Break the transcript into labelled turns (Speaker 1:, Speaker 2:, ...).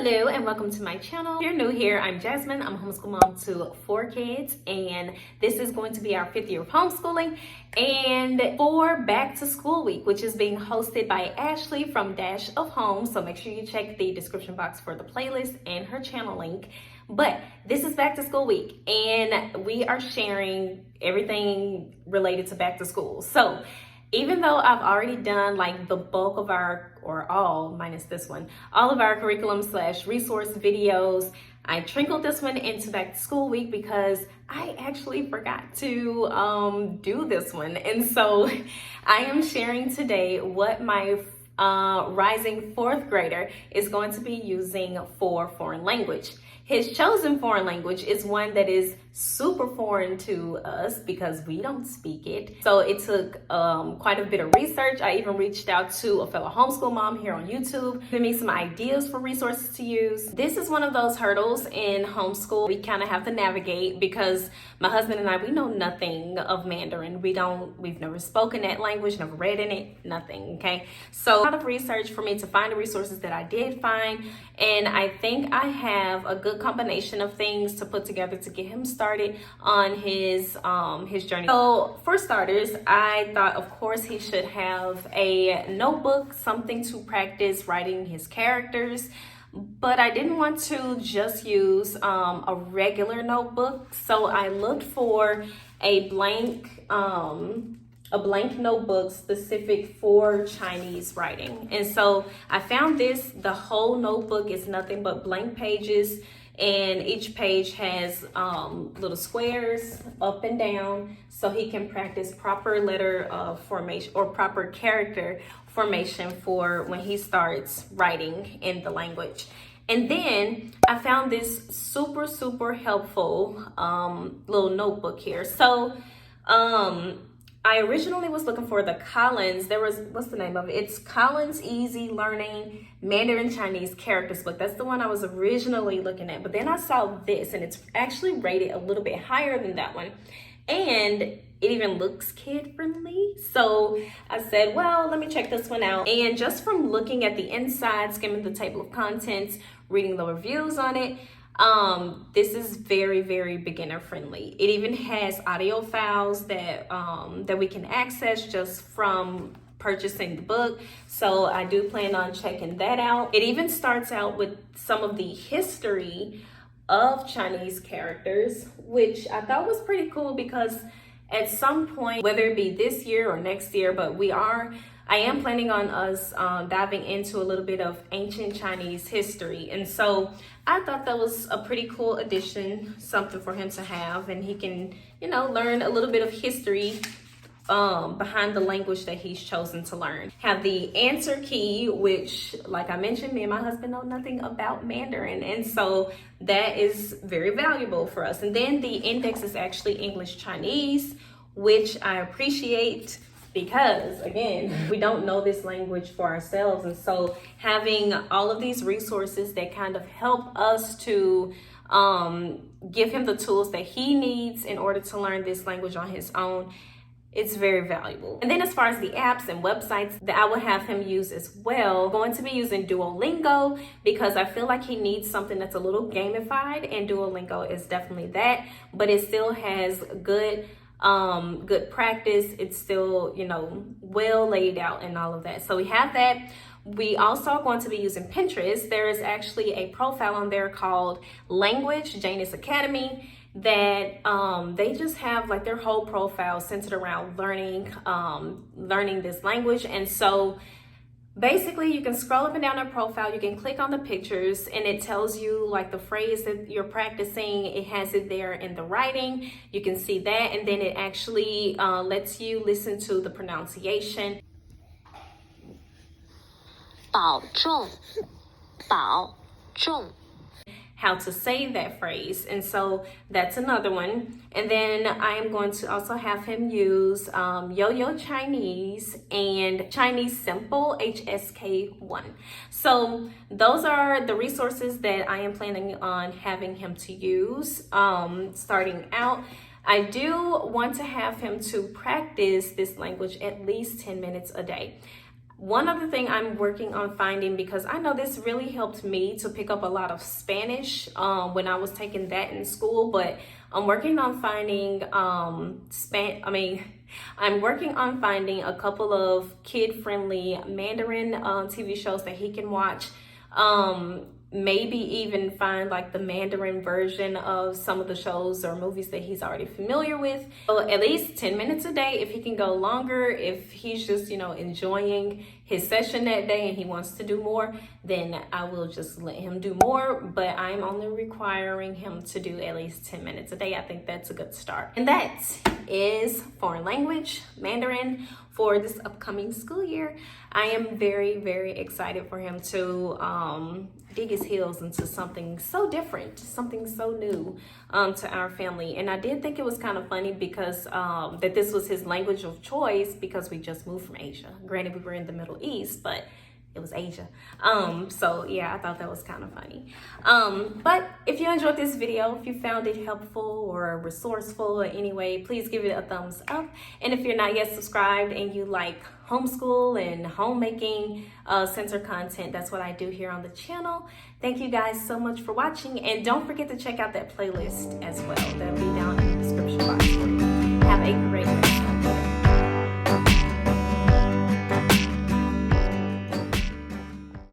Speaker 1: Hello and welcome to my channel. If you're new here, I'm Jasmine. I'm a homeschool mom to 4 kids, and this is going to be our 5th year of homeschooling and for back to school week, which is being hosted by Ashley from Dash of Home. So make sure you check the description box for the playlist and her channel link. But this is back to school week and we are sharing everything related to back to school. So even though I've already done like the bulk of our, or all minus this one, all of our curriculum / resource videos, I trickled this one into back to school week because I actually forgot to do this one. And so I am sharing today what my rising 4th grader is going to be using for foreign language. His chosen foreign language is one that is super foreign to us because we don't speak it. So it took quite a bit of research. I even reached out to a fellow homeschool mom here on YouTube, giving me some ideas for resources to use. This is one of those hurdles in homeschool we kind of have to navigate because my husband and I, we know nothing of Mandarin. We've never spoken that language, never read in it, nothing, okay? So a lot of research for me to find the resources that I did find. And I think I have a good combination of things to put together to get him started on his journey. So for starters, I thought of course he should have a notebook, something to practice writing his characters, but I didn't want to just use a regular notebook. So I looked for a blank notebook specific for Chinese writing. And so I found this. The whole notebook is nothing but blank pages, and each page has little squares up and down so he can practice proper letter formation or proper character formation for when he starts writing in the language. And then I found this super helpful little notebook here. So I originally was looking for the Collins, what's the name of it? It's Collins Easy Learning Mandarin Chinese Characters book. That's the one I was originally looking at. But then I saw this, and it's actually rated a little bit higher than that one. And it even looks kid friendly. So I said, well, let me check this one out. And just from looking at the inside, skimming the table of contents, reading the reviews on it, this is very beginner friendly. It even has audio files that we can access just from purchasing the book. So I do plan on checking that out. It even starts out with some of the history of Chinese characters, which I thought was pretty cool because at some point, whether it be this year or next year, but I am planning on us diving into a little bit of ancient Chinese history. And so I thought that was a pretty cool addition, something for him to have, and he can, learn a little bit of history behind the language that he's chosen to learn. Have the answer key, which, like I mentioned, me and my husband know nothing about Mandarin, and so that is very valuable for us. And then the index is actually English Chinese, which I appreciate because, again, we don't know this language for ourselves. And so having all of these resources that kind of help us to give him the tools that he needs in order to learn this language on his own, it's very valuable. And then as far as the apps and websites that I will have him use as well, I'm going to be using Duolingo because I feel like he needs something that's a little gamified, and Duolingo is definitely that, but it still has good practice. It's still, well laid out and all of that. So we have that. We also are going to be using Pinterest. There is actually a profile on there called Language Janus Academy that they just have like their whole profile centered around learning this language. And so basically, you can scroll up and down their profile, you can click on the pictures, and it tells you like the phrase that you're practicing. It has it there in the writing. You can see that, and then it actually lets you listen to the pronunciation.
Speaker 2: 保重，保重。
Speaker 1: How to say that phrase. And so that's another one. And then I am going to also have him use Yo-Yo Chinese and Chinese Simple HSK1. So those are the resources that I am planning on having him to use starting out. I do want to have him to practice this language at least 10 minutes a day. One other thing I'm working on finding, because I know this really helped me to pick up a lot of Spanish when I was taking that in school, but I'm working on finding I'm working on finding a couple of kid-friendly Mandarin TV shows that he can watch. Maybe even find like the Mandarin version of some of the shows or movies that he's already familiar with. So at least 10 minutes a day. If he can go longer, if he's just, enjoying his session that day and he wants to do more, then I will just let him do more. But I'm only requiring him to do at least 10 minutes a day. I think that's a good start. And that is foreign language, Mandarin, for this upcoming school year. I am very, very excited for him to dig his heels into something so different, something so new to our family. And I did think it was kind of funny because that this was his language of choice, because we just moved from Asia. Granted, we were in the Middle East, but it was Asia. So yeah, I thought that was kind of funny. But if you enjoyed this video, if you found it helpful or resourceful in any way, please give it a thumbs up. And if you're not yet subscribed and you like homeschool and homemaking center content, that's what I do here on the channel. Thank you guys so much for watching, and don't forget to check out that playlist as well. That'll be down in the description box for you.